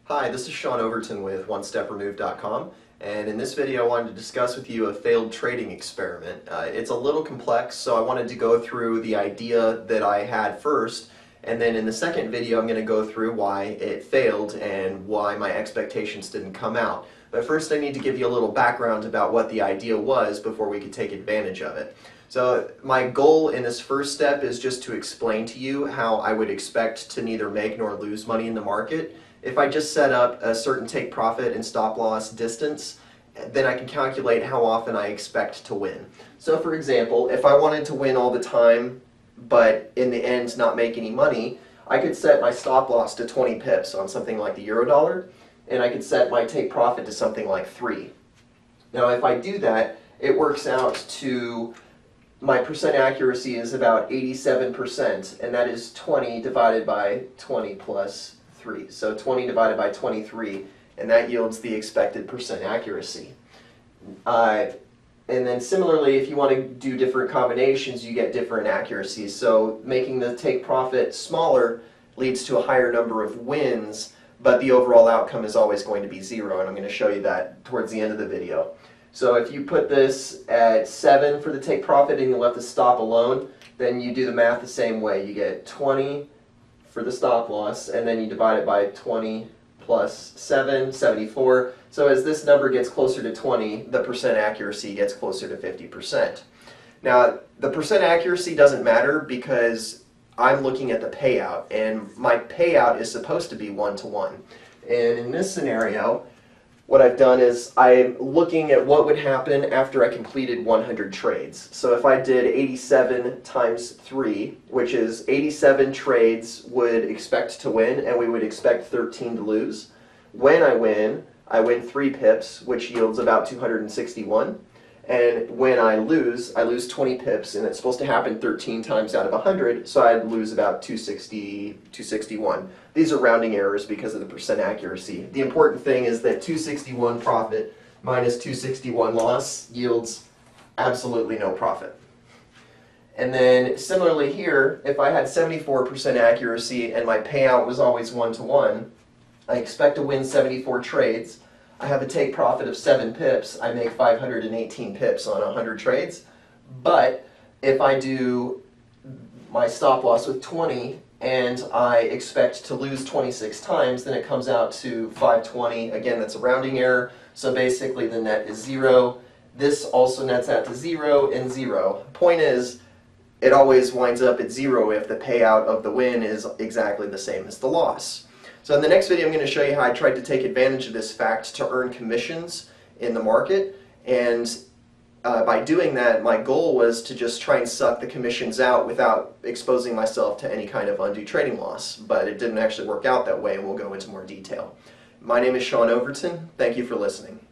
Hi, this is Sean Overton with OneStepRemoved.com, and in this video I wanted to discuss with you a failed trading experiment. It's a little complex, so I wanted to go through the idea that I had first, and then in the second video I'm going to go through why it failed and why my expectations didn't come out. But first I need to give you a little background about what the idea was before we could take advantage of it. So my goal in this first step is just to explain to you how I would expect to neither make nor lose money in the market. If I just set up a certain take profit and stop loss distance, then I can calculate how often I expect to win. So for example, if I wanted to win all the time, but in the end not make any money, I could set my stop loss to 20 pips on something like the euro dollar, and I could set my take profit to something like 3. Now if I do that, it works out to my percent accuracy is about 87%, and that is 20 divided by 20 plus 3. So 20 divided by 23, and that yields the expected percent accuracy. And then similarly, if you want to do different combinations, you get different accuracies. So making the take profit smaller leads to a higher number of wins, but the overall outcome is always going to be 0, and I'm going to show you that towards the end of the video. So if you put this at 7 for the take profit and you let the stop alone, then you do the math the same way. You get 20 for the stop loss, and then you divide it by 20 plus 7, 74. So as this number gets closer to 20, the percent accuracy gets closer to 50%. Now, the percent accuracy doesn't matter because I'm looking at the payout, and my payout is supposed to be 1-to-1. And in this scenario, what I've done is I'm looking at what would happen after I completed 100 trades. So if I did 87 times 3, which is 87 trades would expect to win, and we would expect 13 to lose. When I win 3 pips, which yields about 261. And when I lose 20 pips, and it's supposed to happen 13 times out of 100, so I'd lose about 260, 261. These are rounding errors because of the percent accuracy. The important thing is that 261 profit minus 261 loss yields absolutely no profit. And then similarly here, if I had 74% accuracy and my payout was always 1-to-1, I expect to win 74 trades. I have a take profit of 7 pips, I make 518 pips on 100 trades. But if I do my stop loss with 20 and I expect to lose 26 times, then it comes out to 520. Again, that's a rounding error, so basically the net is 0. This also nets out to 0 and 0. Point is, it always winds up at 0 if the payout of the win is exactly the same as the loss. So in the next video I'm going to show you how I tried to take advantage of this fact to earn commissions in the market, and by doing that my goal was to just try and suck the commissions out without exposing myself to any kind of undue trading loss, but it didn't actually work out that way, and we'll go into more detail. My name is Sean Overton. Thank you for listening.